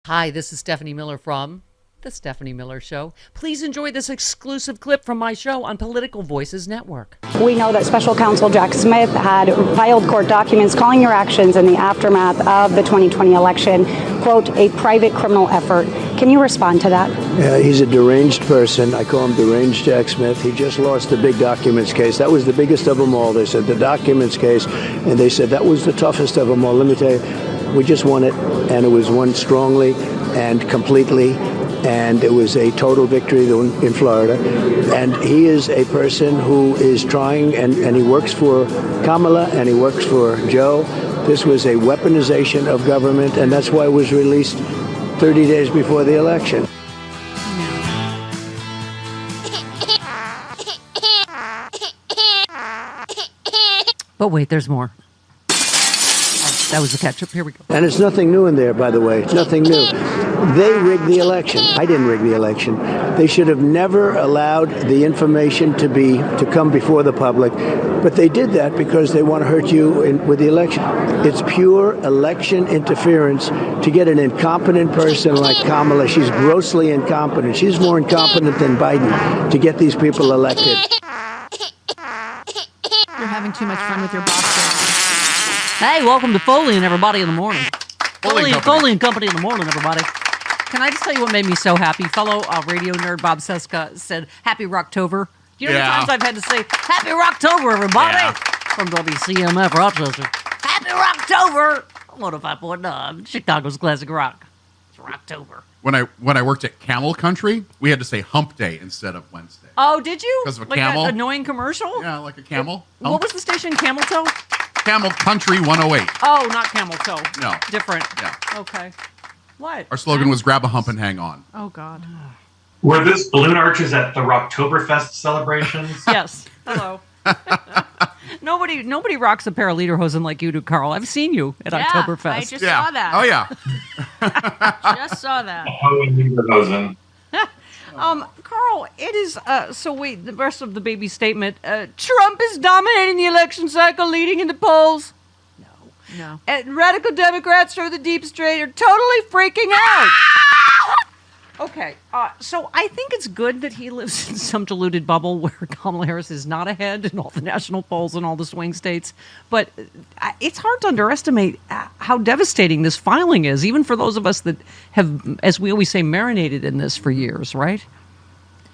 Hi, this is Stephanie Miller from The Stephanie Miller Show. Please enjoy this exclusive clip from my show on Political Voices Network. We know that Special Counsel Jack Smith had filed court documents calling your actions in the aftermath of the 2020 election, quote, a private criminal effort. Can you respond to that? He's a deranged person. I call him deranged Jack Smith. He just lost the big documents case. That was the biggest of them all. They said the documents case, and they said that was the toughest of them all. Let me tell you, we just won it, and it was won strongly and completely, and it was a total victory in Florida. And he is a person who is trying, and he works for Kamala, and he works for Joe. This was a weaponization of government, and that's why it was released 30 days before the election. But wait, there's more. That was the ketchup. Here we go. And it's nothing new in there, by the way. Nothing new. They rigged the election. I didn't rig the election. They should have never allowed the information to come before the public. But they did that because they want to hurt you with the election. It's pure election interference to get an incompetent person like Kamala. She's grossly incompetent. She's more incompetent than Biden to get these people elected. You're having too much fun with your boss. Hey, welcome to Foley and Everybody in the Morning. Foley and Company in the Morning, everybody. Can I just tell you what made me so happy? Fellow radio nerd Bob Seska said, Happy Rocktober. You know the times I've had to say, Happy Rocktober, everybody? Yeah. From WCMF Rochester. Happy Rocktober! 105.9, Chicago's classic rock. It's Rocktober. When I worked at Camel Country, we had to say Hump Day instead of Wednesday. Oh, did you? Because of a like camel? That annoying commercial? Yeah, like a camel. What was the station? Camel Toe? Camel Country 108. Oh, not Camel Toe. No. Different. Yeah. Okay. What? Our slogan was grab a hump and hang on. Oh, God. Were those balloon arches at the Rocktoberfest celebrations? Yes. Hello. Nobody rocks a pair of lederhosen like you do, Carl. I've seen you at Oktoberfest. I just saw that. Oh, yeah. Just saw that. Oh, and Lederhosen. Carl, it is, so wait, the rest of the baby statement, Trump is dominating the election cycle, leading in the polls. No. And radical Democrats or the deep state are totally freaking out. Okay, so I think it's good that he lives in some deluded bubble where Kamala Harris is not ahead in all the national polls in all the swing states. But it's hard to underestimate how devastating this filing is, even for those of us that have, as we always say, marinated in this for years, right?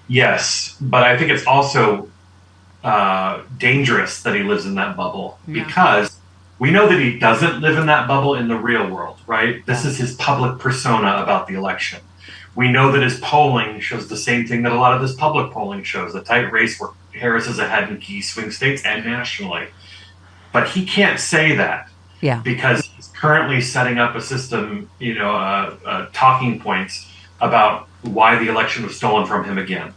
Yes, but I think it's also dangerous that he lives in that bubble because we know that he doesn't live in that bubble in the real world, right? This is his public persona about the election. We know that his polling shows the same thing that a lot of this public polling shows, a tight race where Harris is ahead in key swing states and nationally. But he can't say that because he's currently setting up a system, talking points about why the election was stolen from him again.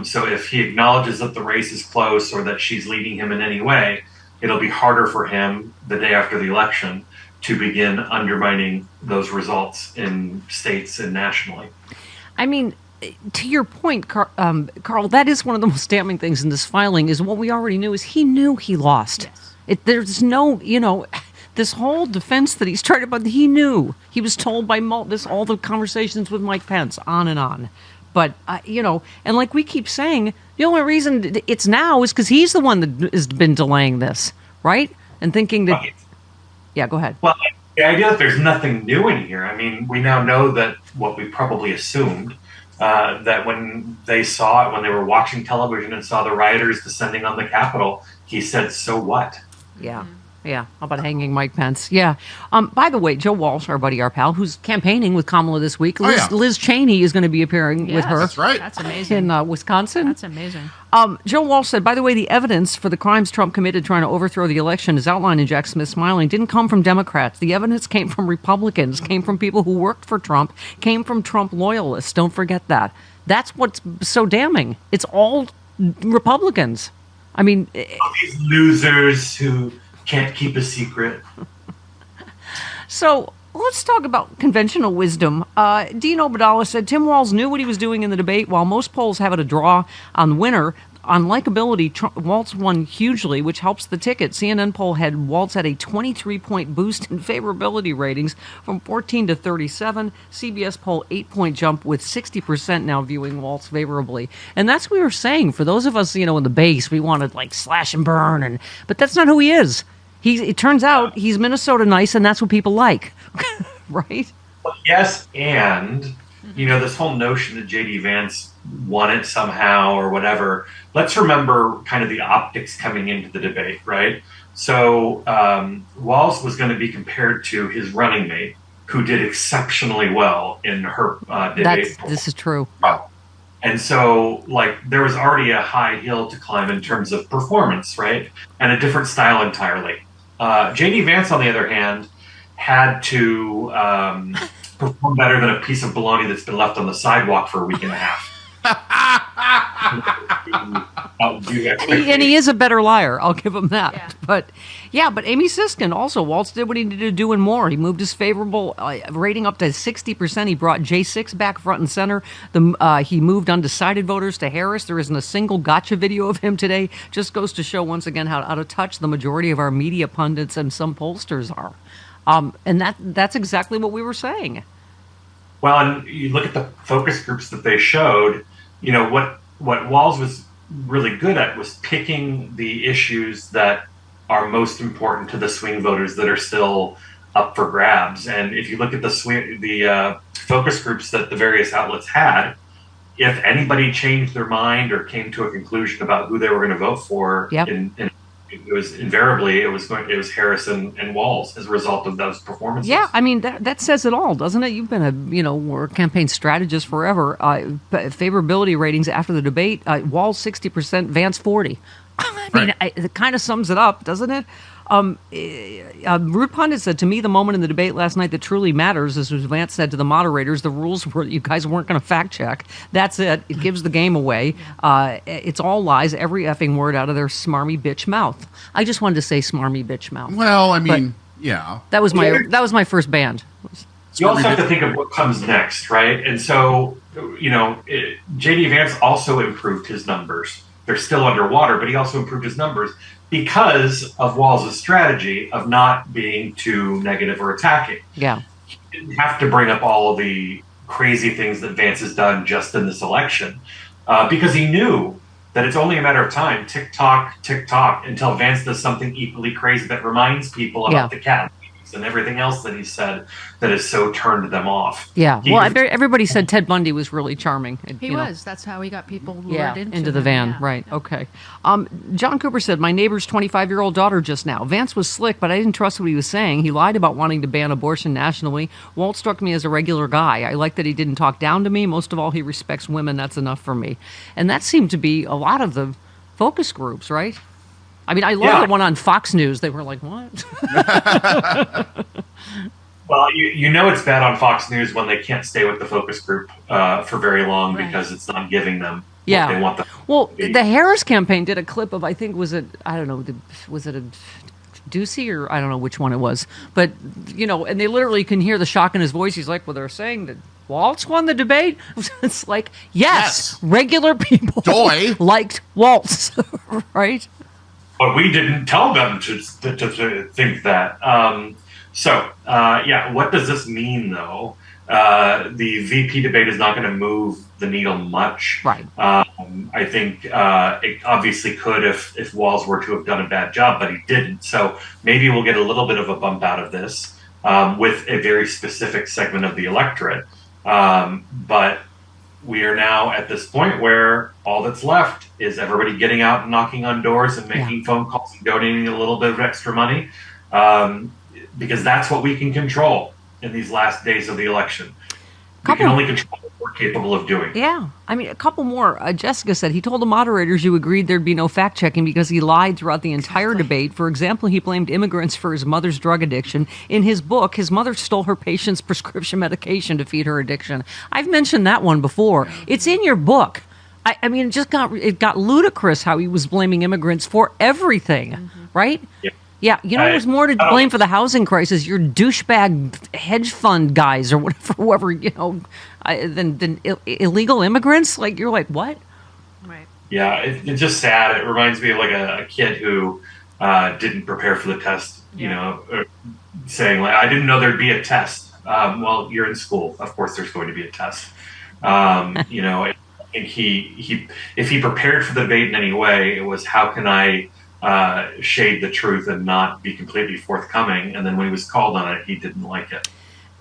So if he acknowledges that the race is close or that she's leading him in any way, it'll be harder for him the day after the election to begin undermining those results in states and nationally. I mean, to your point, Carl, that is one of the most damning things in this filing is what we already knew is he knew he lost. Yes. There's no, this whole defense that he's trying to, he knew. He was told by all the conversations with Mike Pence, on and on. But, and like we keep saying, the only reason it's now is because he's the one that has been delaying this, right? And thinking that... Right. Yeah, go ahead. Well, the idea that there's nothing new in here, I mean, we now know that what we probably assumed, that when they saw it, when they were watching television and saw the rioters descending on the Capitol, he said, so what? Yeah. Yeah, how about hanging Mike Pence? Yeah. By the way, Joe Walsh, our buddy, our pal, who's campaigning with Kamala this week. Liz Cheney is going to be appearing with her. That's right. That's amazing. In Wisconsin. That's amazing. Joe Walsh said, by the way, the evidence for the crimes Trump committed trying to overthrow the election, as outlined in Jack Smith's filing, didn't come from Democrats. The evidence came from Republicans, came from people who worked for Trump, came from Trump loyalists. Don't forget that. That's what's so damning. It's all Republicans. I mean... All these losers who... can't keep a secret. So let's talk about conventional wisdom. Dean Obeidallah said Tim Walz knew what he was doing in the debate. While most polls have it a draw on winner, on likability, Waltz won hugely, which helps the ticket. CNN poll had Waltz at a 23-point boost in favorability ratings from 14 to 37. CBS poll 8-point jump with 60% now viewing Waltz favorably. And that's what we were saying. For those of us, in the base, we wanted like slash and burn, but that's not who he is. It turns out he's Minnesota nice, and that's what people like, right? Well, yes, and this whole notion that JD Vance won it somehow or whatever. Let's remember kind of the optics coming into the debate, right? So Walz was going to be compared to his running mate, who did exceptionally well in her debate. This is true. And so, there was already a high hill to climb in terms of performance, right? And a different style entirely. JD Vance, on the other hand, had to perform better than a piece of bologna that's been left on the sidewalk for a week and a half. And he is a better liar. I'll give him that. Yeah. But Amy Siskin also, Waltz did what he needed to do and more. He moved his favorable rating up to 60%. He brought J6 back front and center. He moved undecided voters to Harris. There isn't a single gotcha video of him today. Just goes to show once again how out of touch the majority of our media pundits and some pollsters are. And that's exactly what we were saying. Well, and you look at the focus groups that they showed, what Walz was really good at was picking the issues that are most important to the swing voters that are still up for grabs. And if you look at the focus groups that the various outlets had, if anybody changed their mind or came to a conclusion about who they were going to vote for, it was invariably it was Harris and Walz as a result of those performances. Yeah, I mean that says it all, doesn't it? You've been a campaign strategist forever. Favorability ratings after the debate: Walz 60%, Vance 40%. I mean, it kind of sums it up, doesn't it? Rude Pundit said, to me, the moment in the debate last night that truly matters is, as Vance said to the moderators, the rules were you guys weren't going to fact check. That's it. It gives the game away. It's all lies, every effing word out of their smarmy bitch mouth. I just wanted to say smarmy bitch mouth. Well, I mean, yeah. That was my first band. You also have to think of what comes next, right? And so, J.D. Vance also improved his numbers. They're still underwater, but he also improved his numbers because of Walz's strategy of not being too negative or attacking. Yeah. He didn't have to bring up all of the crazy things that Vance has done just in this election because he knew that it's only a matter of time, tick tock, until Vance does something equally crazy that reminds people about the cat and everything else that he said that has so turned them off. Yeah. Everybody said Ted Bundy was really charming. He was. That's how he got people lured into the him. van. Yeah. Right. Okay. John Cooper said, my neighbor's 25-year-old daughter just now. Vance was slick, but I didn't trust what he was saying. He lied about wanting to ban abortion nationally. Walt struck me as a regular guy. I like that he didn't talk down to me. Most of all, he respects women. That's enough for me. And that seemed to be a lot of the focus groups, right? I mean, I love the one on Fox News. They were like, what? Well, it's bad on Fox News when they can't stay with the focus group for very long because it's not giving them what they want them to be. The Harris campaign did a clip of, I think, was it a Ducey or I don't know which one it was. But, and they literally can hear the shock in his voice. He's like, well, they're saying that Waltz won the debate? It's like, yes. Regular people liked Waltz, right? But we didn't tell them to think that. What does this mean, though? The VP debate is not going to move the needle much. Right. I think it obviously could if Walz were to have done a bad job, but he didn't. So maybe we'll get a little bit of a bump out of this with a very specific segment of the electorate. But we are now at this point where all that's left is everybody getting out and knocking on doors and making phone calls and donating a little bit of extra money because that's what we can control in these last days of the election. We can only control what we're capable of doing. Yeah. I mean, a couple more. Jessica said he told the moderators you agreed there'd be no fact-checking because he lied throughout the entire debate. For example, he blamed immigrants for his mother's drug addiction. In his book, his mother stole her patient's prescription medication to feed her addiction. I've mentioned that one before. It's in your book. I mean, it got ludicrous how he was blaming immigrants for everything, right? Yeah. Yeah, there's more to blame for the housing crisis. Your douchebag hedge fund guys or whatever, than illegal immigrants. Like, you're like, what? Right. Yeah, it's just sad. It reminds me of like a kid who didn't prepare for the test, saying like, I didn't know there'd be a test. Well, you're in school. Of course there's going to be a test. And he if he prepared for the debate in any way, it was how can I shade the truth and not be completely forthcoming. And then when he was called on it, he didn't like it.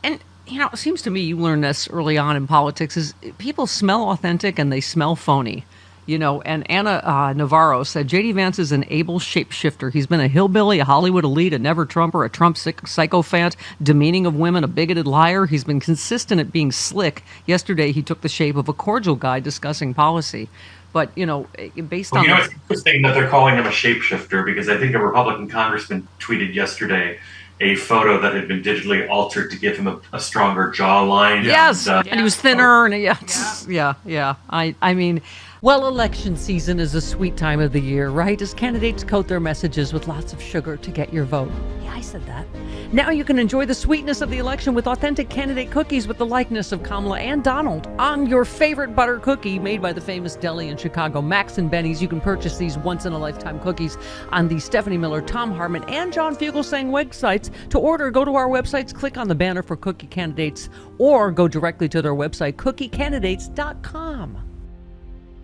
And, it seems to me you learn this early on in politics is people smell authentic and they smell phony. And Anna Navarro said, J.D. Vance is an able shapeshifter. He's been a hillbilly, a Hollywood elite, a never-Trumper, a Trump sycophant, demeaning of women, a bigoted liar. He's been consistent at being slick. Yesterday, he took the shape of a cordial guy discussing policy. But, based on... It's interesting that they're calling him a shapeshifter because I think a Republican congressman tweeted yesterday a photo that had been digitally altered to give him a stronger jawline. Yes, and he was thinner. And yeah. I mean... Well, election season is a sweet time of the year, right? As candidates coat their messages with lots of sugar to get your vote. Yeah, I said that. Now you can enjoy the sweetness of the election with authentic candidate cookies with the likeness of Kamala and Donald on your favorite butter cookie made by the famous deli in Chicago, Max and Benny's. You can purchase these once-in-a-lifetime cookies on the Stephanie Miller, Thom Hartmann, and John Fugelsang websites. To order, go to our websites, click on the banner for cookie candidates, or go directly to their website, cookiecandidates.com.